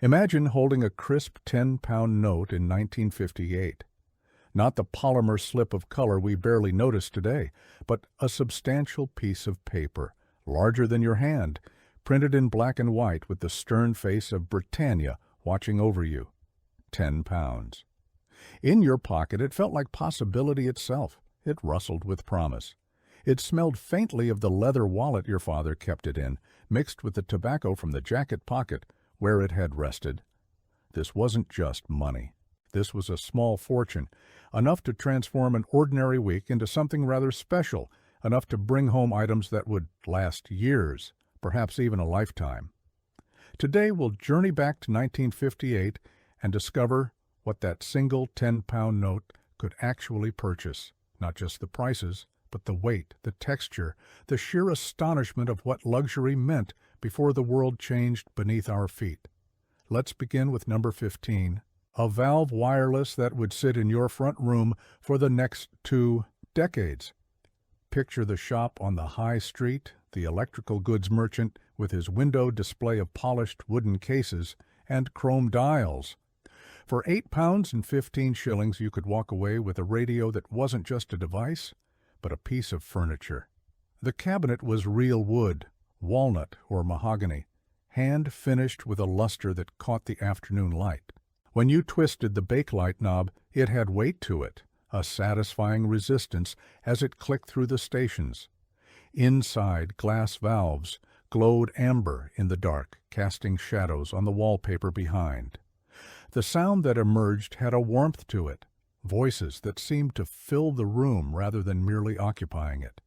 Imagine holding a crisp 10-pound note in 1958. Not the polymer slip of color we barely notice today, but a substantial piece of paper, larger than your hand, printed in black and white with the stern face of Britannia watching over you. 10 pounds. In your pocket, it felt like possibility itself. It rustled with promise. It smelled faintly of the leather wallet your father kept it in, mixed with the tobacco from the jacket pocket where it had rested. This wasn't just money. This was a small fortune, enough to transform an ordinary week into something rather special, enough to bring home items that would last years, perhaps even a lifetime. Today we'll journey back to 1958 and discover what that single 10-pound note could actually purchase, not just the prices, but the weight, the texture, the sheer astonishment of what luxury meant before the world changed beneath our feet. Let's begin with number 15, a valve wireless that would sit in your front room for the next 2 decades. Picture the shop on the high street, the electrical goods merchant with his window display of polished wooden cases and chrome dials. For 8 pounds and 15 shillings you could walk away with a radio that wasn't just a device, but a piece of furniture. The cabinet was real wood, walnut or mahogany, hand-finished with a luster that caught the afternoon light. When you twisted the bakelite knob, it had weight to it, a satisfying resistance as it clicked through the stations. Inside, glass valves glowed amber in the dark, casting shadows on the wallpaper behind. The sound that emerged had a warmth to it, voices that seemed to fill the room rather than merely occupying it.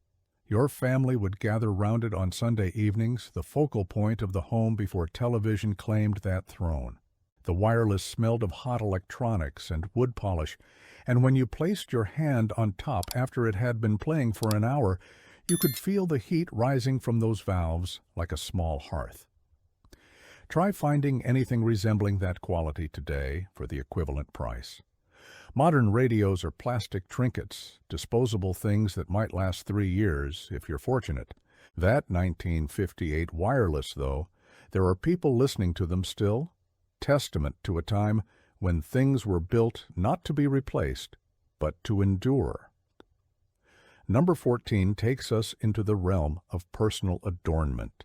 Your family would gather round it on Sunday evenings, the focal point of the home before television claimed that throne. The wireless smelled of hot electronics and wood polish, and when you placed your hand on top after it had been playing for an hour, you could feel the heat rising from those valves like a small hearth. Try finding anything resembling that quality today for the equivalent price. Modern radios are plastic trinkets, disposable things that might last 3 years, if you're fortunate. That 1958 wireless, though, there are people listening to them still, testament to a time when things were built not to be replaced, but to endure. Number 14 takes us into the realm of personal adornment.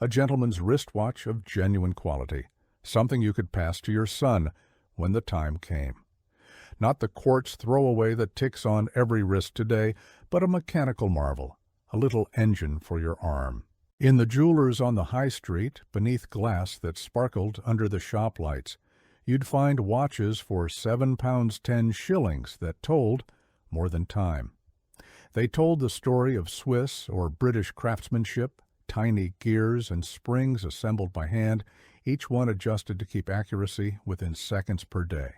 A gentleman's wristwatch of genuine quality, something you could pass to your son when the time came. Not the quartz throwaway that ticks on every wrist today, but a mechanical marvel, a little engine for your arm. In the jewelers on the high street, beneath glass that sparkled under the shop lights, you'd find watches for 7 pounds 10 shillings that told more than time. They told the story of Swiss or British craftsmanship, tiny gears and springs assembled by hand, each one adjusted to keep accuracy within seconds per day.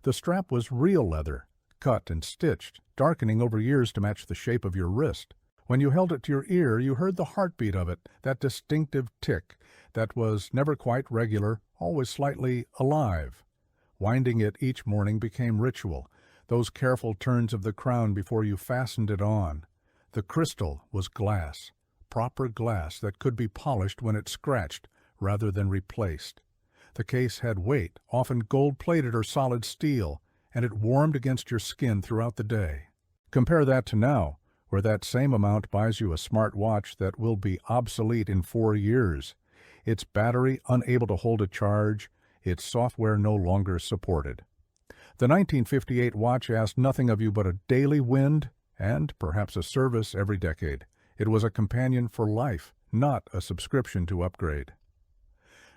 The strap was real leather, cut and stitched, darkening over years to match the shape of your wrist. When you held it to your ear, you heard the heartbeat of it, that distinctive tick that was never quite regular, always slightly alive. Winding it each morning became ritual, those careful turns of the crown before you fastened it on. The crystal was glass, proper glass that could be polished when it scratched rather than replaced. The case had weight, often gold-plated or solid steel, and it warmed against your skin throughout the day. Compare that to now, where that same amount buys you a smart watch that will be obsolete in 4 years, its battery unable to hold a charge, its software no longer supported. The 1958 watch asked nothing of you but a daily wind and perhaps a service every decade. It was a companion for life, not a subscription to upgrade.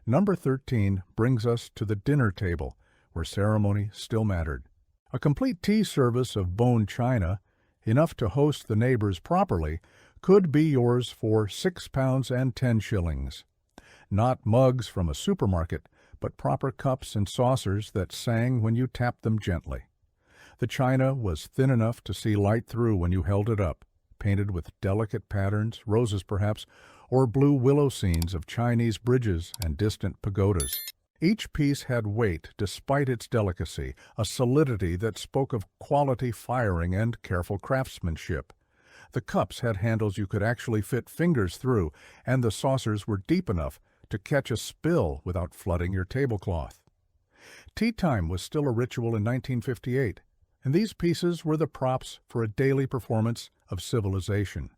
Number 13 brings us to the dinner table, where ceremony still mattered. A complete tea service of bone china, enough to host the neighbors properly, could be yours for 6 pounds and 10 shillings. Not mugs from a supermarket, but proper cups and saucers that sang when you tapped them gently. The china was thin enough to see light through when you held it up, painted with delicate patterns, roses perhaps, or blue willow scenes of Chinese bridges and distant pagodas. Each piece had weight despite its delicacy, a solidity that spoke of quality firing and careful craftsmanship. The cups had handles you could actually fit fingers through, and the saucers were deep enough to catch a spill without flooding your tablecloth. Tea time was still a ritual in 1958, and these pieces were the props for a daily performance of civilization.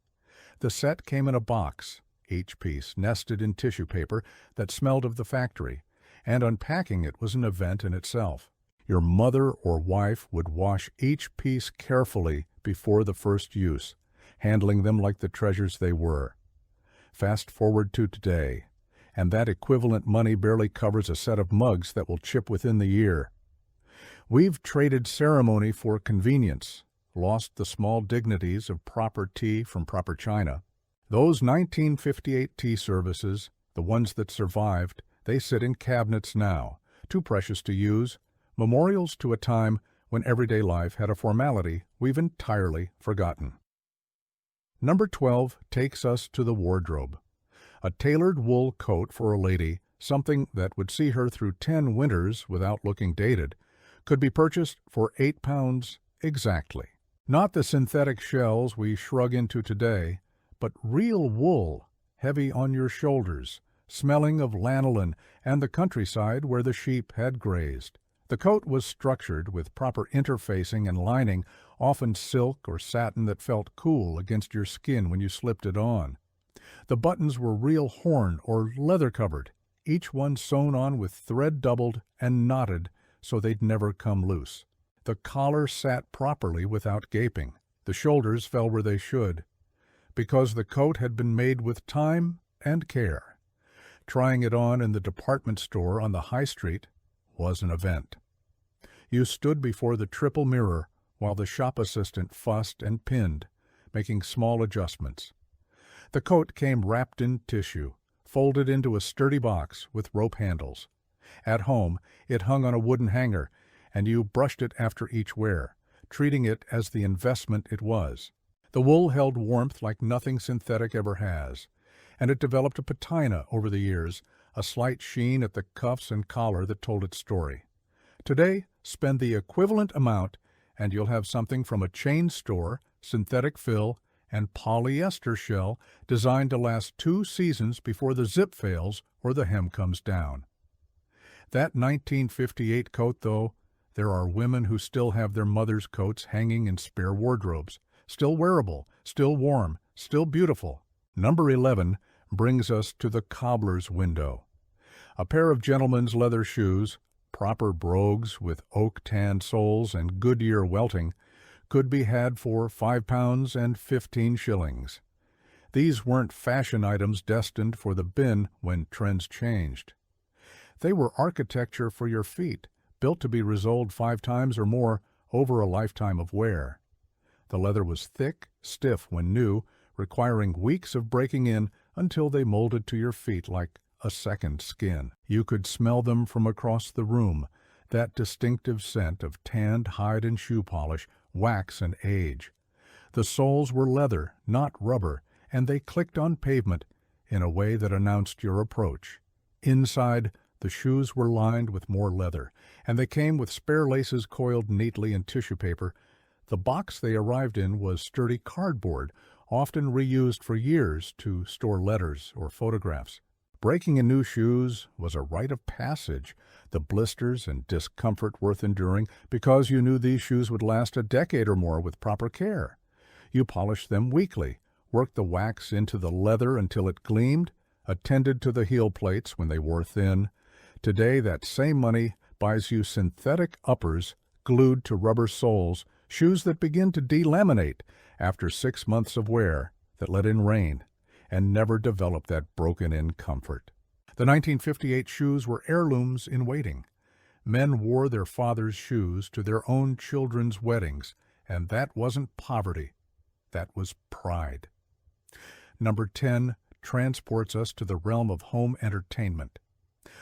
The set came in a box, each piece nested in tissue paper that smelled of the factory, and unpacking it was an event in itself. Your mother or wife would wash each piece carefully before the first use, handling them like the treasures they were. Fast forward to today, and that equivalent money barely covers a set of mugs that will chip within the year. We've traded ceremony for convenience, lost the small dignities of proper tea from proper china. Those 1958 tea services, the ones that survived, they sit in cabinets now, too precious to use, memorials to a time when everyday life had a formality we've entirely forgotten. Number 12 takes us to the wardrobe. A tailored wool coat for a lady, something that would see her through 10 winters without looking dated, could be purchased for £8 exactly. Not the synthetic shells we shrug into today, but real wool, heavy on your shoulders, smelling of lanolin and the countryside where the sheep had grazed. The coat was structured with proper interfacing and lining, often silk or satin that felt cool against your skin when you slipped it on. The buttons were real horn or leather-covered, each one sewn on with thread doubled and knotted so they'd never come loose. The collar sat properly without gaping. The shoulders fell where they should, because the coat had been made with time and care. Trying it on in the department store on the high street was an event. You stood before the triple mirror while the shop assistant fussed and pinned, making small adjustments. The coat came wrapped in tissue, folded into a sturdy box with rope handles. At home, it hung on a wooden hanger, and you brushed it after each wear, treating it as the investment it was. The wool held warmth like nothing synthetic ever has, and it developed a patina over the years, a slight sheen at the cuffs and collar that told its story. Today, spend the equivalent amount, and you'll have something from a chain store, synthetic fill, and polyester shell designed to last 2 seasons before the zip fails or the hem comes down. That 1958 coat, though, there are women who still have their mother's coats hanging in spare wardrobes, still wearable, still warm, still beautiful. Number 11 brings us to the cobbler's window. A pair of gentlemen's leather shoes, proper brogues with oak tan soles and Goodyear welting, could be had for £5 and 15 shillings. These weren't fashion items destined for the bin when trends changed. They were architecture for your feet, built to be resoled 5 times or more over a lifetime of wear. The leather was thick, stiff when new, requiring weeks of breaking in until they molded to your feet like a second skin. You could smell them from across the room, that distinctive scent of tanned hide and shoe polish, wax and age. The soles were leather, not rubber, and they clicked on pavement in a way that announced your approach. Inside, the shoes were lined with more leather, and they came with spare laces coiled neatly in tissue paper. The box they arrived in was sturdy cardboard, often reused for years to store letters or photographs. Breaking in new shoes was a rite of passage, the blisters and discomfort worth enduring because you knew these shoes would last a decade or more with proper care. You polished them weekly, worked the wax into the leather until it gleamed, attended to the heel plates when they wore thin. Today, that same money buys you synthetic uppers glued to rubber soles, shoes that begin to delaminate after 6 months of wear that let in rain and never develop that broken-in comfort. The 1958 shoes were heirlooms in waiting. Men wore their father's shoes to their own children's weddings, and that wasn't poverty. That was pride. Number 10 transports us to the realm of home entertainment.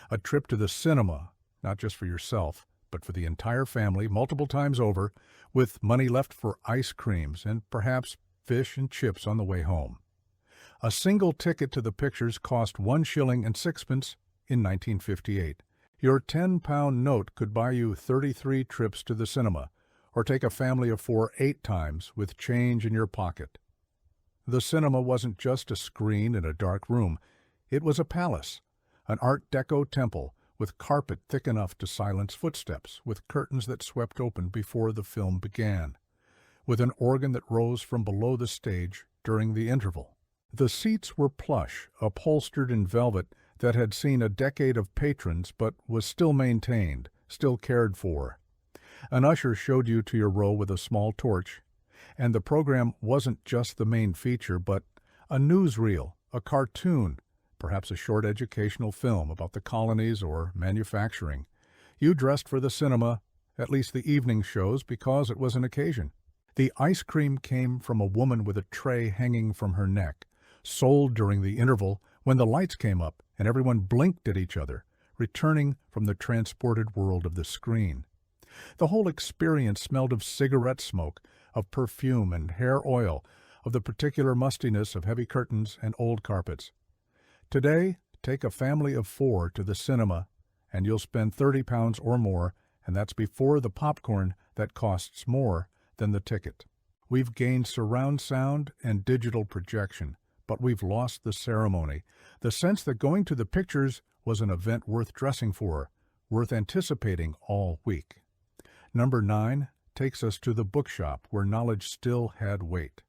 A trip to the cinema, not just for yourself, but for the entire family multiple times over, with money left for ice creams and perhaps fish and chips on the way home. A single ticket to the pictures cost 1 shilling and 6pence in 1958. Your £10 note could buy you 33 trips to the cinema, or take a family of 4 8 times with change in your pocket. The cinema wasn't just a screen in a dark room. It was a palace, An Art Deco temple with carpet thick enough to silence footsteps, with curtains that swept open before the film began, with an organ that rose from below the stage during the interval. The seats were plush, upholstered in velvet that had seen a decade of patrons but was still maintained, still cared for. An usher showed you to your row with a small torch, and the program wasn't just the main feature, but a newsreel, a cartoon, perhaps a short educational film about the colonies or manufacturing. You dressed for the cinema, at least the evening shows, because it was an occasion. The ice cream came from a woman with a tray hanging from her neck, sold during the interval when the lights came up and everyone blinked at each other, returning from the transported world of the screen. The whole experience smelled of cigarette smoke, of perfume and hair oil, of the particular mustiness of heavy curtains and old carpets. Today, take a family of 4 to the cinema, and you'll spend £30 or more, and that's before the popcorn that costs more than the ticket. We've gained surround sound and digital projection, but we've lost the ceremony, the sense that going to the pictures was an event worth dressing for, worth anticipating all week. Number 9 takes us to the bookshop where knowledge still had weight.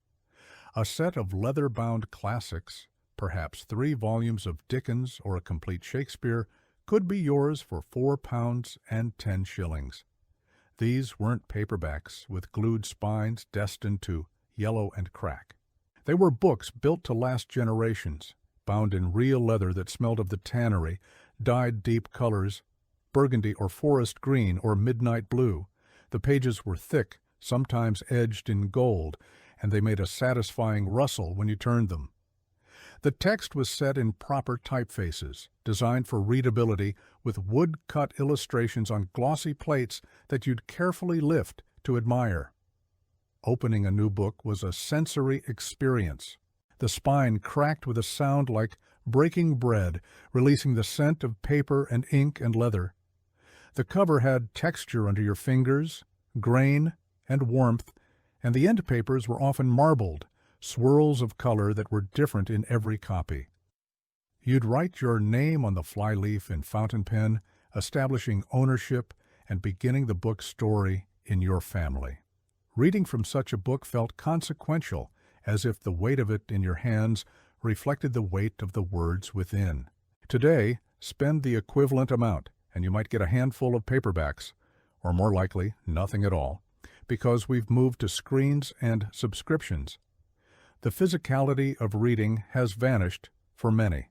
A set of leather-bound classics, perhaps 3 volumes of Dickens or a complete Shakespeare, could be yours for £4 and 10 shillings. These weren't paperbacks with glued spines destined to yellow and crack. They were books built to last generations, bound in real leather that smelled of the tannery, dyed deep colors, burgundy or forest green or midnight blue. The pages were thick, sometimes edged in gold, and they made a satisfying rustle when you turned them. The text was set in proper typefaces, designed for readability, with wood-cut illustrations on glossy plates that you'd carefully lift to admire. Opening a new book was a sensory experience. The spine cracked with a sound like breaking bread, releasing the scent of paper and ink and leather. The cover had texture under your fingers, grain and warmth, and the end papers were often marbled, swirls of color that were different in every copy. You'd write your name on the flyleaf in fountain pen, establishing ownership and beginning the book's story in your family. Reading from such a book felt consequential, as if the weight of it in your hands reflected the weight of the words within. Today, spend the equivalent amount, and you might get a handful of paperbacks, or more likely, nothing at all, because we've moved to screens and subscriptions. The physicality of reading has vanished for many.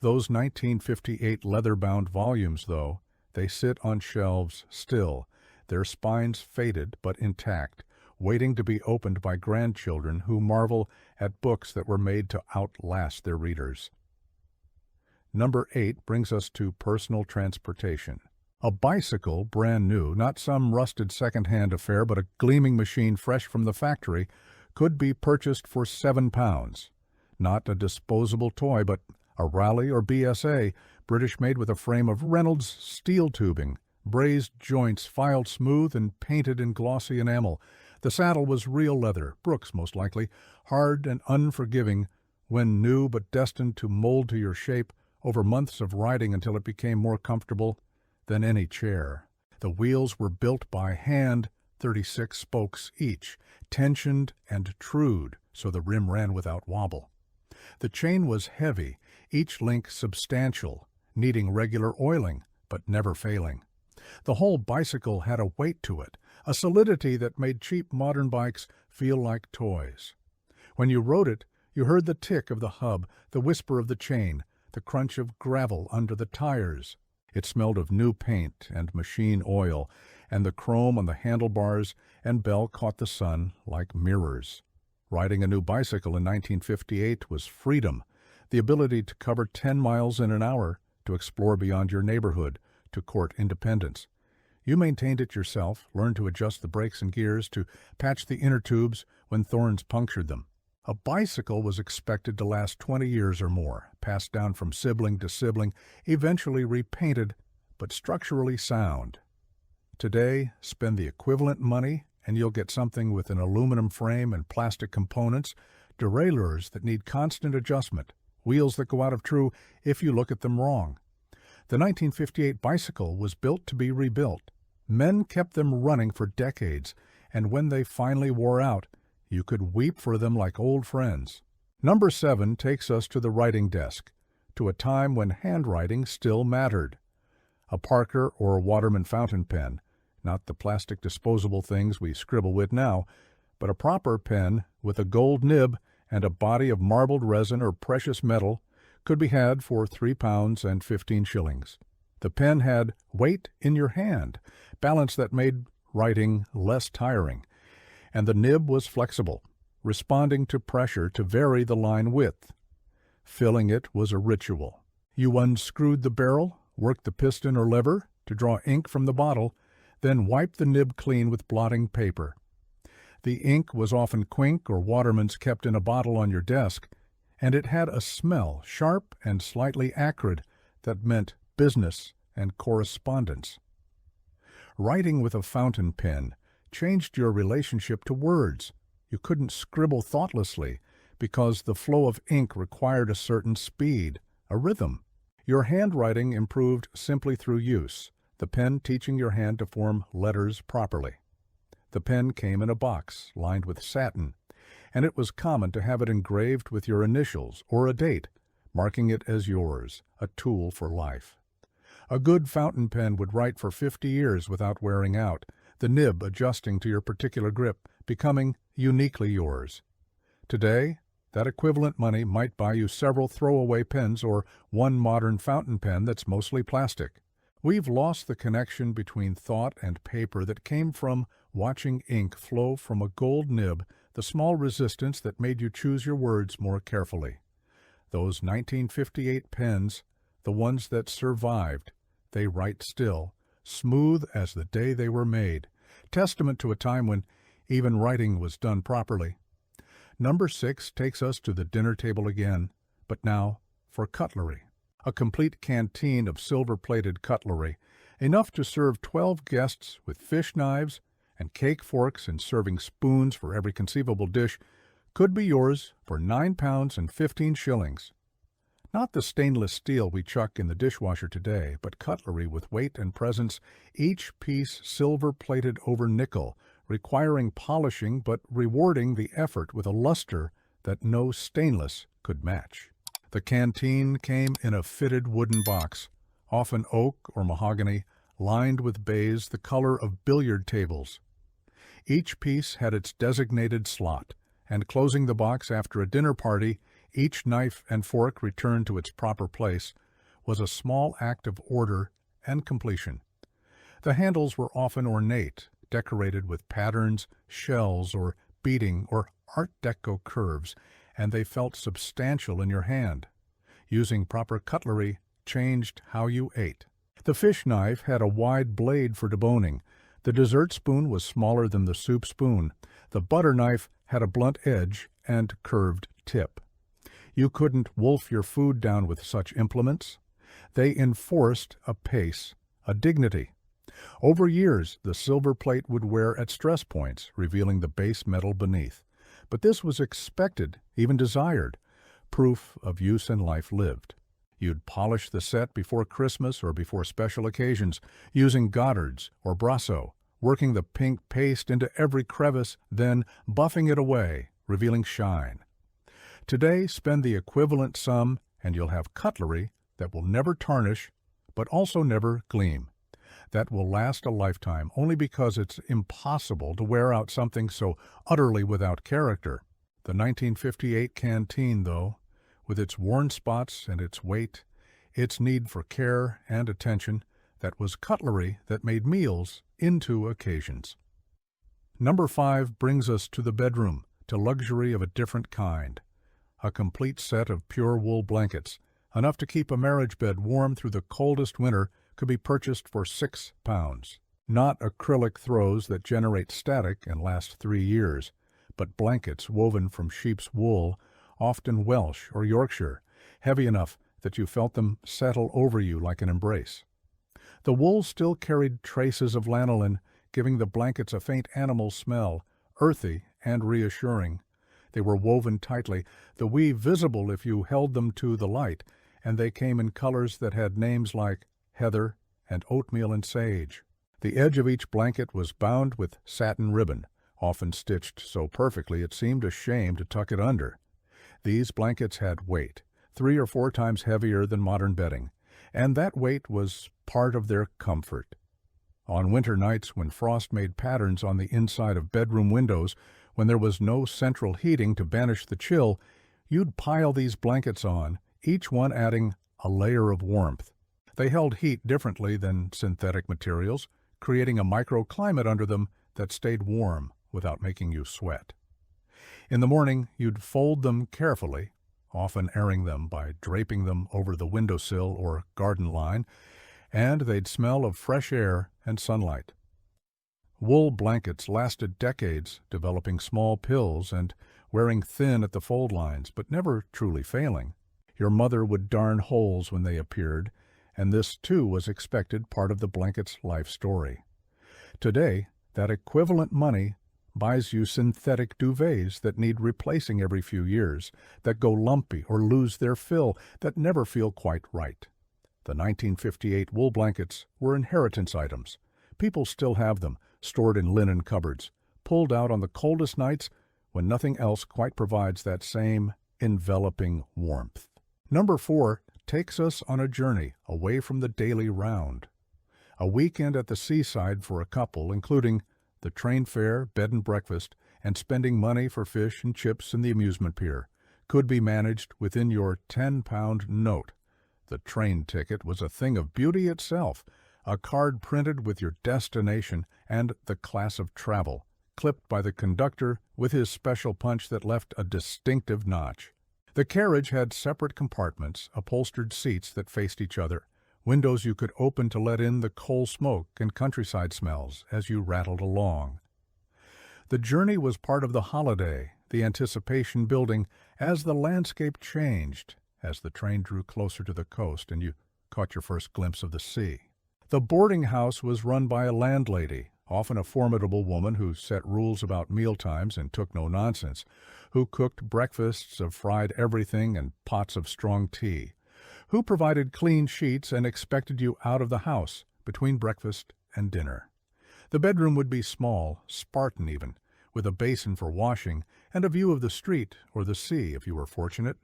Those 1958 leather-bound volumes, though, they sit on shelves still, their spines faded but intact, waiting to be opened by grandchildren who marvel at books that were made to outlast their readers. Number 8 brings us to personal transportation. A bicycle, brand new, not some rusted second-hand affair, but a gleaming machine fresh from the factory, could be purchased for £7. Not a disposable toy, but a Raleigh or BSA, British-made with a frame of Reynolds steel tubing, brazed joints filed smooth and painted in glossy enamel. The saddle was real leather, Brooks most likely, hard and unforgiving when new but destined to mold to your shape over months of riding until it became more comfortable than any chair. The wheels were built by hand, 36 spokes each, tensioned and trued so the rim ran without wobble. The chain was heavy, each link substantial, needing regular oiling, but never failing. The whole bicycle had a weight to it, a solidity that made cheap modern bikes feel like toys. When you rode it, you heard the tick of the hub, the whisper of the chain, the crunch of gravel under the tires. It smelled of new paint and machine oil, and the chrome on the handlebars and bell caught the sun like mirrors. Riding a new bicycle in 1958 was freedom, the ability to cover 10 miles in an hour, to explore beyond your neighborhood, to court independence. You maintained it yourself, learned to adjust the brakes and gears, to patch the inner tubes when thorns punctured them. A bicycle was expected to last 20 years or more, passed down from sibling to sibling, eventually repainted, but structurally sound. Today, spend the equivalent money, and you'll get something with an aluminum frame and plastic components, derailleurs that need constant adjustment, wheels that go out of true if you look at them wrong. The 1958 bicycle was built to be rebuilt. Men kept them running for decades, and when they finally wore out, you could weep for them like old friends. Number 7 takes us to the writing desk, to a time when handwriting still mattered. A Parker or a Waterman fountain pen, not the plastic disposable things we scribble with now, but a proper pen with a gold nib and a body of marbled resin or precious metal, could be had for £3 and 15 shillings. The pen had weight in your hand, balance that made writing less tiring, and the nib was flexible, responding to pressure to vary the line width. Filling it was a ritual. You unscrewed the barrel, worked the piston or lever to draw ink from the bottle, then wiped the nib clean with blotting paper. The ink was often Quink or Waterman's kept in a bottle on your desk, and it had a smell, sharp and slightly acrid, that meant business and correspondence. Writing with a fountain pen changed your relationship to words. You couldn't scribble thoughtlessly because the flow of ink required a certain speed, a rhythm. Your handwriting improved simply through use, the pen teaching your hand to form letters properly. The pen came in a box lined with satin, and it was common to have it engraved with your initials or a date, marking it as yours, a tool for life. A good fountain pen would write for 50 years without wearing out, the nib adjusting to your particular grip, becoming uniquely yours. Today, that equivalent money might buy you several throwaway pens or one modern fountain pen that's mostly plastic. We've lost the connection between thought and paper that came from watching ink flow from a gold nib, the small resistance that made you choose your words more carefully. Those 1958 pens, the ones that survived, they write still, smooth as the day they were made, testament to a time when even writing was done properly. Number 6 takes us to the dinner table again, but now for cutlery. A complete canteen of silver-plated cutlery, enough to serve 12 guests with fish knives and cake forks and serving spoons for every conceivable dish, could be yours for £9 and 15 shillings. Not the stainless steel we chuck in the dishwasher today, but cutlery with weight and presence, each piece silver-plated over nickel, requiring polishing but rewarding the effort with a luster that no stainless could match. The canteen came in a fitted wooden box, often oak or mahogany, lined with baize the color of billiard tables. Each piece had its designated slot, and closing the box after a dinner party, each knife and fork returned to its proper place, was a small act of order and completion. The handles were often ornate, decorated with patterns, shells, or beading or Art Deco curves, and they felt substantial in your hand. Using proper cutlery changed how you ate. The fish knife had a wide blade for deboning. The dessert spoon was smaller than the soup spoon. The butter knife had a blunt edge and curved tip. You couldn't wolf your food down with such implements. They enforced a pace, a dignity. Over years, the silver plate would wear at stress points, revealing the base metal beneath. But this was expected, even desired, proof of use and life lived. You'd polish the set before Christmas or before special occasions, using Goddard's or Brasso, working the pink paste into every crevice, then buffing it away, revealing shine. Today, spend the equivalent sum and you'll have cutlery that will never tarnish, but also never gleam. That will last a lifetime only because it's impossible to wear out something so utterly without character. The 1958 canteen, though, with its worn spots and its weight, its need for care and attention, that was cutlery that made meals into occasions. Number 5 brings us to the bedroom, to luxury of a different kind. A complete set of pure wool blankets, enough to keep a marriage bed warm through the coldest winter, could be purchased for £6. Not acrylic throws that generate static and last 3 years, but blankets woven from sheep's wool, often Welsh or Yorkshire, heavy enough that you felt them settle over you like an embrace. The wool still carried traces of lanolin, giving the blankets a faint animal smell, earthy and reassuring. They were woven tightly, the weave visible if you held them to the light, and they came in colors that had names like heather and oatmeal and sage. The edge of each blanket was bound with satin ribbon, often stitched so perfectly it seemed a shame to tuck it under. These blankets had weight, 3 or 4 times heavier than modern bedding, and that weight was part of their comfort. On winter nights when frost made patterns on the inside of bedroom windows, when there was no central heating to banish the chill, you'd pile these blankets on, each one adding a layer of warmth. They held heat differently than synthetic materials, creating a microclimate under them that stayed warm without making you sweat. In the morning, you'd fold them carefully, often airing them by draping them over the windowsill or garden line, and they'd smell of fresh air and sunlight. Wool blankets lasted decades, developing small pills and wearing thin at the fold lines, but never truly failing. Your mother would darn holes when they appeared, and this too was expected part of the blanket's life story. Today, that equivalent money buys you synthetic duvets that need replacing every few years, that go lumpy or lose their fill, that never feel quite right. The 1958 wool blankets were inheritance items. People still have them, stored in linen cupboards, pulled out on the coldest nights when nothing else quite provides that same enveloping warmth. Number 4 takes us on a journey away from the daily round. A weekend at the seaside for a couple, including the train fare, bed and breakfast, and spending money for fish and chips in the amusement pier, could be managed within your 10-pound note. The train ticket was a thing of beauty itself, a card printed with your destination and the class of travel, clipped by the conductor with his special punch that left a distinctive notch. The carriage had separate compartments, upholstered seats that faced each other, windows you could open to let in the coal smoke and countryside smells as you rattled along. The journey was part of the holiday, the anticipation building as the landscape changed, as the train drew closer to the coast and you caught your first glimpse of the sea. The boarding house was run by a landlady, often a formidable woman who set rules about mealtimes and took no nonsense, who cooked breakfasts of fried everything and pots of strong tea, who provided clean sheets and expected you out of the house between breakfast and dinner. The bedroom would be small, Spartan even, with a basin for washing and a view of the street or the sea if you were fortunate.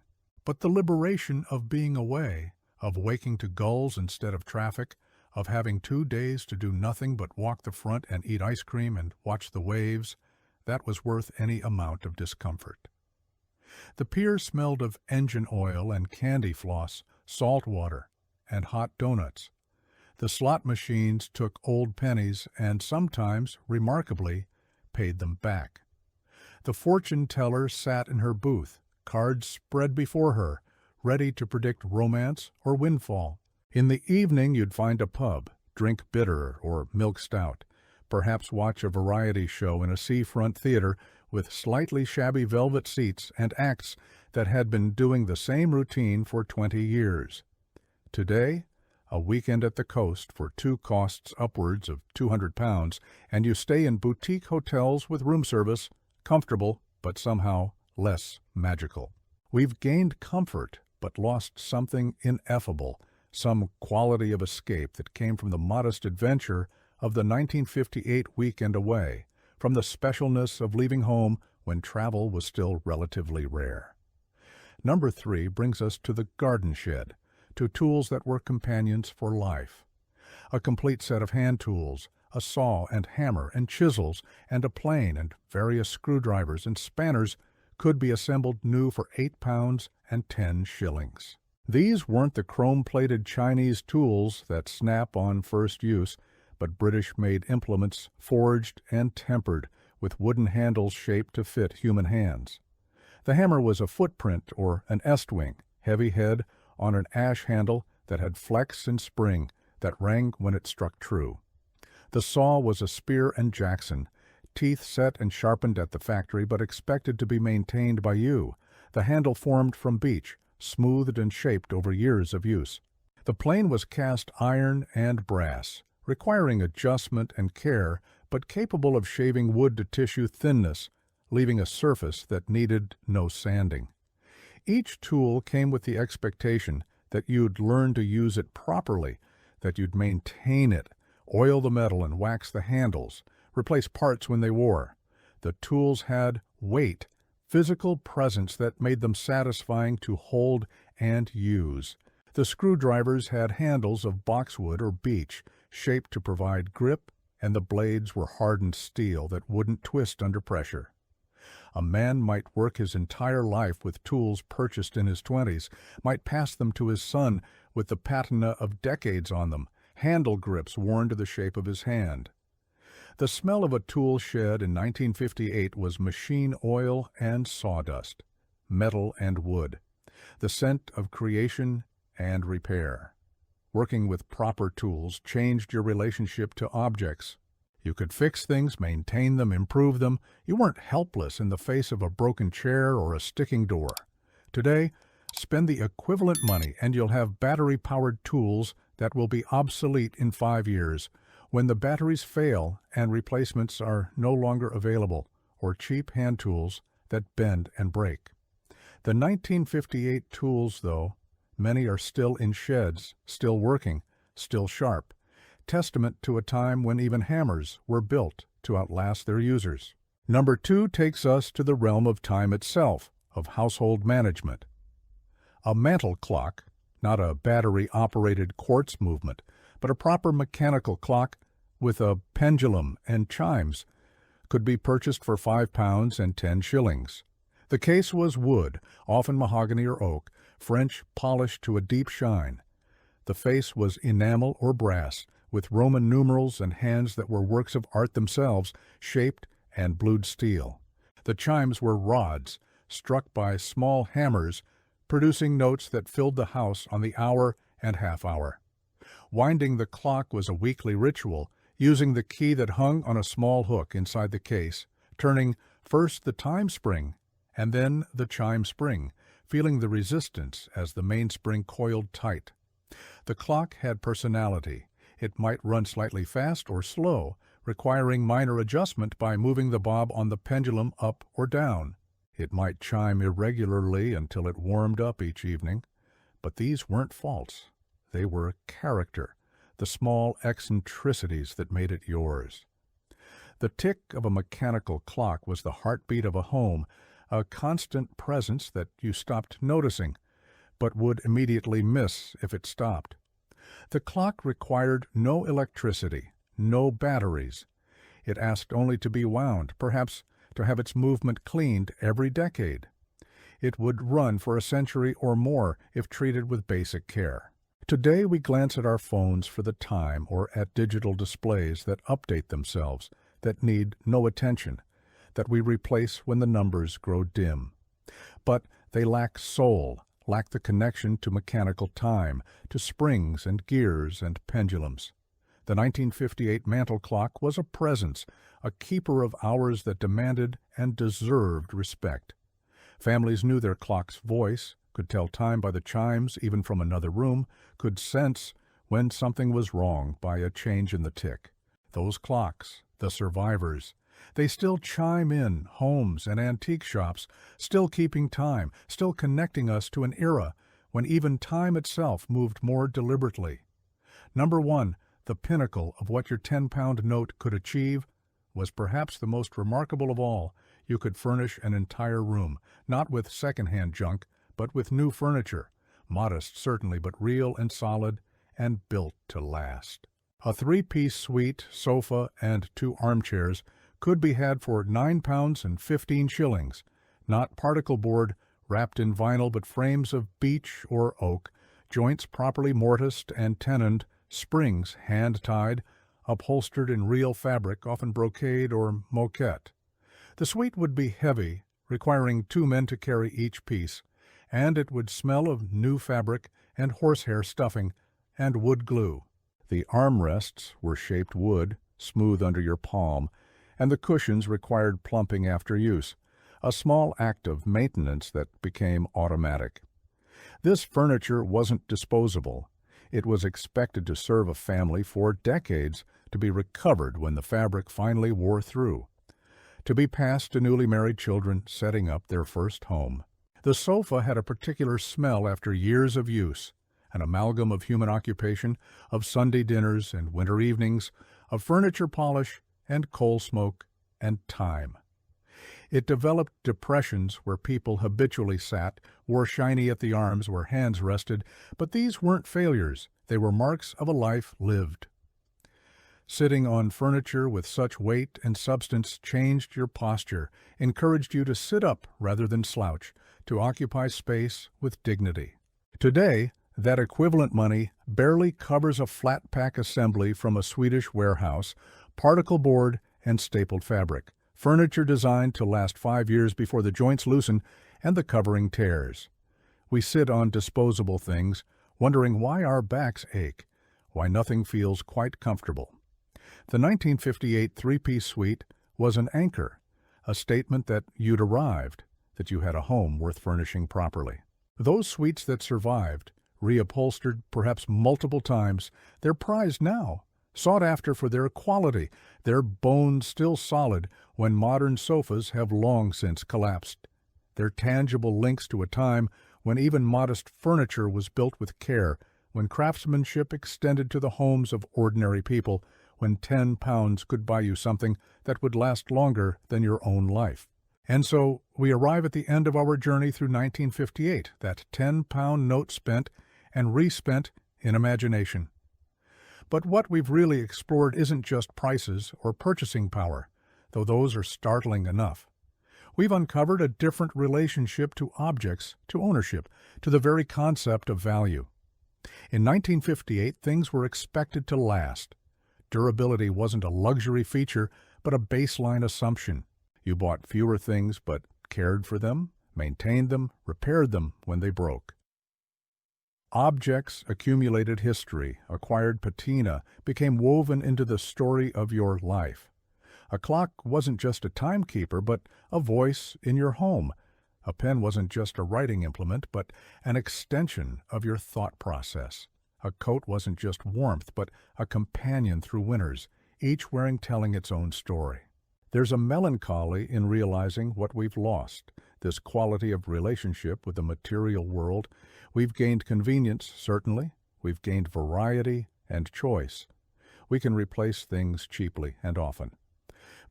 But the liberation of being away, of waking to gulls instead of traffic, of having 2 days to do nothing but walk the front and eat ice cream and watch the waves, that was worth any amount of discomfort. The pier smelled of engine oil and candy floss, salt water, and hot donuts. The slot machines took old pennies and sometimes, remarkably, paid them back. The fortune teller sat in her booth, cards spread before her, ready to predict romance or windfall. In the evening you'd find a pub, drink bitter or milk stout, perhaps watch a variety show in a seafront theater with slightly shabby velvet seats and acts that had been doing the same routine for 20 years. Today, a weekend at the coast for 2 costs upwards of £200, and you stay in boutique hotels with room service, comfortable but somehow less magical. We've gained comfort but lost something ineffable, some quality of escape that came from the modest adventure of the 1958 weekend away, from the specialness of leaving home when travel was still relatively rare. Number 3 brings us to the garden shed, to tools that were companions for life. A complete set of hand tools, a saw and hammer and chisels and a plane and various screwdrivers and spanners could be assembled new for £8 and 10 shillings. These weren't the chrome-plated Chinese tools that snap on first use, but British-made implements forged and tempered with wooden handles shaped to fit human hands. The hammer was a footprint or an est-wing, heavy head on an ash handle that had flex and spring that rang when it struck true. The saw was a Spear and Jackson, teeth set and sharpened at the factory but expected to be maintained by you, the handle formed from beech, smoothed and shaped over years of use. The plane was cast iron and brass, requiring adjustment and care, but capable of shaving wood to tissue thinness, leaving a surface that needed no sanding. Each tool came with the expectation that you'd learn to use it properly, that you'd maintain it, oil the metal and wax the handles, replace parts when they wore. The tools had weight, physical presence that made them satisfying to hold and use. The screwdrivers had handles of boxwood or beech, shaped to provide grip, and the blades were hardened steel that wouldn't twist under pressure. A man might work his entire life with tools purchased in his 20s, might pass them to his son with the patina of decades on them, handle grips worn to the shape of his hand. The smell of a tool shed in 1958 was machine oil and sawdust, metal and wood, the scent of creation and repair. Working with proper tools changed your relationship to objects. You could fix things, maintain them, improve them. You weren't helpless in the face of a broken chair or a sticking door. Today, spend the equivalent money and you'll have battery-powered tools that will be obsolete in 5 years, when the batteries fail and replacements are no longer available, or cheap hand tools that bend and break. The 1958 tools, though, many are still in sheds, still working, still sharp, testament to a time when even hammers were built to outlast their users. Number 2 takes us to the realm of time itself, of household management. A mantle clock, not a battery-operated quartz movement, but a proper mechanical clock with a pendulum and chimes, could be purchased for £5 and 10 shillings. The case was wood, often mahogany or oak, French polished to a deep shine. The face was enamel or brass, with Roman numerals and hands that were works of art themselves, shaped and blued steel. The chimes were rods, struck by small hammers, producing notes that filled the house on the hour and half-hour. Winding the clock was a weekly ritual, using the key that hung on a small hook inside the case, turning first the time spring and then the chime spring, feeling the resistance as the mainspring coiled tight. The clock had personality. It might run slightly fast or slow, requiring minor adjustment by moving the bob on the pendulum up or down. It might chime irregularly until it warmed up each evening. But these weren't faults. They were character, the small eccentricities that made it yours. The tick of a mechanical clock was the heartbeat of a home, a constant presence that you stopped noticing, but would immediately miss if it stopped. The clock required no electricity, no batteries. It asked only to be wound, perhaps to have its movement cleaned every decade. It would run for a century or more if treated with basic care. Today we glance at our phones for the time or at digital displays that update themselves, that need no attention, that we replace when the numbers grow dim. But they lack soul, lack the connection to mechanical time, to springs and gears and pendulums. The 1958 mantel clock was a presence, a keeper of hours that demanded and deserved respect. Families knew their clock's voice, could tell time by the chimes even from another room, could sense when something was wrong by a change in the tick. Those clocks, the survivors, they still chime in homes and antique shops, still keeping time, still connecting us to an era when even time itself moved more deliberately. Number 1, the pinnacle of what your 10-pound note could achieve, was perhaps the most remarkable of all. You could furnish an entire room, not with second-hand junk, but with new furniture, modest certainly, but real and solid, and built to last. A 3-piece suite, sofa, and 2 armchairs could be had for £9 and 15 shillings, not particle board wrapped in vinyl, but frames of beech or oak, joints properly mortised and tenoned, springs hand-tied, upholstered in real fabric, often brocade or moquette. The suite would be heavy, requiring 2 men to carry each piece, and it would smell of new fabric and horsehair stuffing and wood glue. The armrests were shaped wood, smooth under your palm, and the cushions required plumping after use, a small act of maintenance that became automatic. This furniture wasn't disposable. It was expected to serve a family for decades, to be recovered when the fabric finally wore through. to be passed to newly married children setting up their first home. The sofa had a particular smell after years of use, an amalgam of human occupation, of Sunday dinners and winter evenings, of furniture polish and coal smoke and time. It developed depressions where people habitually sat, wore shiny at the arms where hands rested, but these weren't failures. They were marks of a life lived. Sitting on furniture with such weight and substance changed your posture, encouraged you to sit up rather than slouch, to occupy space with dignity. Today, that equivalent money barely covers a flat-pack assembly from a Swedish warehouse, particle board and stapled fabric, furniture designed to last 5 years before the joints loosen and the covering tears. We sit on disposable things, wondering why our backs ache, why nothing feels quite comfortable. The 1958 three-piece suite was an anchor, a statement that you'd arrived, that you had a home worth furnishing properly. Those suites that survived, reupholstered perhaps multiple times, they're prized now, sought after for their quality, their bones still solid when modern sofas have long since collapsed. They're tangible links to a time when even modest furniture was built with care, when craftsmanship extended to the homes of ordinary people, when 10 pounds could buy you something that would last longer than your own life. And so we arrive at the end of our journey through 1958, that 10-pound note spent and respent in imagination. But what we've really explored isn't just prices or purchasing power, though those are startling enough. We've uncovered a different relationship to objects, to ownership, to the very concept of value. In 1958, things were expected to last. Durability wasn't a luxury feature, but a baseline assumption. You bought fewer things, but cared for them, maintained them, repaired them when they broke. Objects accumulated history, acquired patina, became woven into the story of your life. A clock wasn't just a timekeeper, but a voice in your home. A pen wasn't just a writing implement, but an extension of your thought process. A coat wasn't just warmth, but a companion through winters, each wearing telling its own story. There's a melancholy in realizing what we've lost, this quality of relationship with the material world. We've gained convenience, certainly. We've gained variety and choice. We can replace things cheaply and often.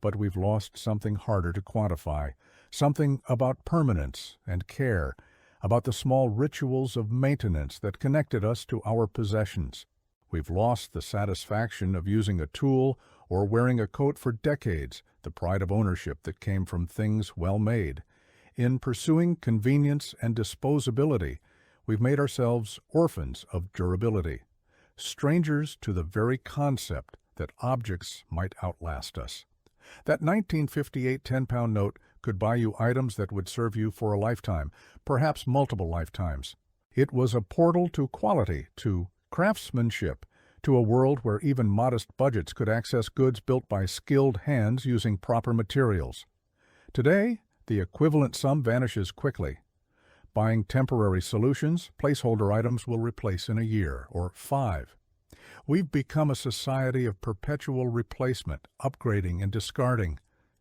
But we've lost something harder to quantify, something about permanence and care, about the small rituals of maintenance that connected us to our possessions. We've lost the satisfaction of using a tool or wearing a coat for decades, the pride of ownership that came from things well made. In pursuing convenience and disposability, we've made ourselves orphans of durability, strangers to the very concept that objects might outlast us. That 1958 10-pound note could buy you items that would serve you for a lifetime, perhaps multiple lifetimes. It was a portal to quality, to craftsmanship, to a world where even modest budgets could access goods built by skilled hands using proper materials. Today, the equivalent sum vanishes quickly. Buying temporary solutions, placeholder items will replace in a year or 5. We've become a society of perpetual replacement, upgrading and discarding,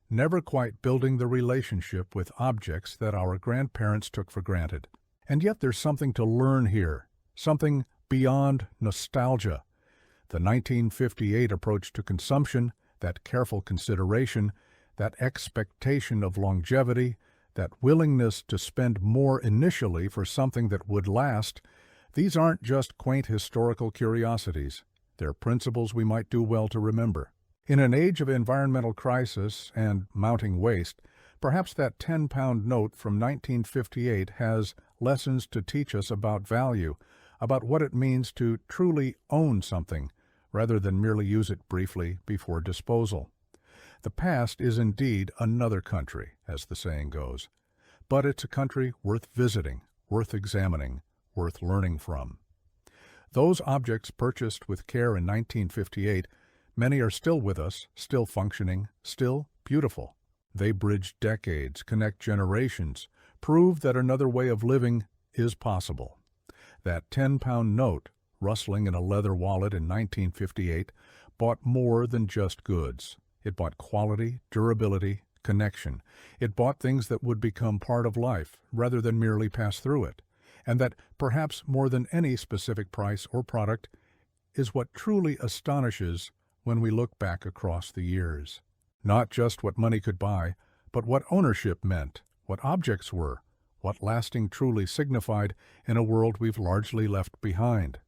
never quite building the relationship with objects that our grandparents took for granted. And yet there's something to learn here, something beyond nostalgia. The 1958 approach to consumption, that careful consideration, that expectation of longevity, that willingness to spend more initially for something that would last, these aren't just quaint historical curiosities. They're principles we might do well to remember. In an age of environmental crisis and mounting waste, perhaps that 10-pound note from 1958 has lessons to teach us about value, about what it means to truly own something, rather than merely use it briefly before disposal. The past is indeed another country, as the saying goes, but it's a country worth visiting, worth examining, worth learning from. Those objects purchased with care in 1958, many are still with us, still functioning, still beautiful. They bridge decades, connect generations, prove that another way of living is possible. That 10-pound note, rustling in a leather wallet in 1958, bought more than just goods. It bought quality, durability, connection. It bought things that would become part of life, rather than merely pass through it. And that, perhaps more than any specific price or product, is what truly astonishes when we look back across the years. Not just what money could buy, but what ownership meant, what objects were, what lasting truly signified in a world we've largely left behind.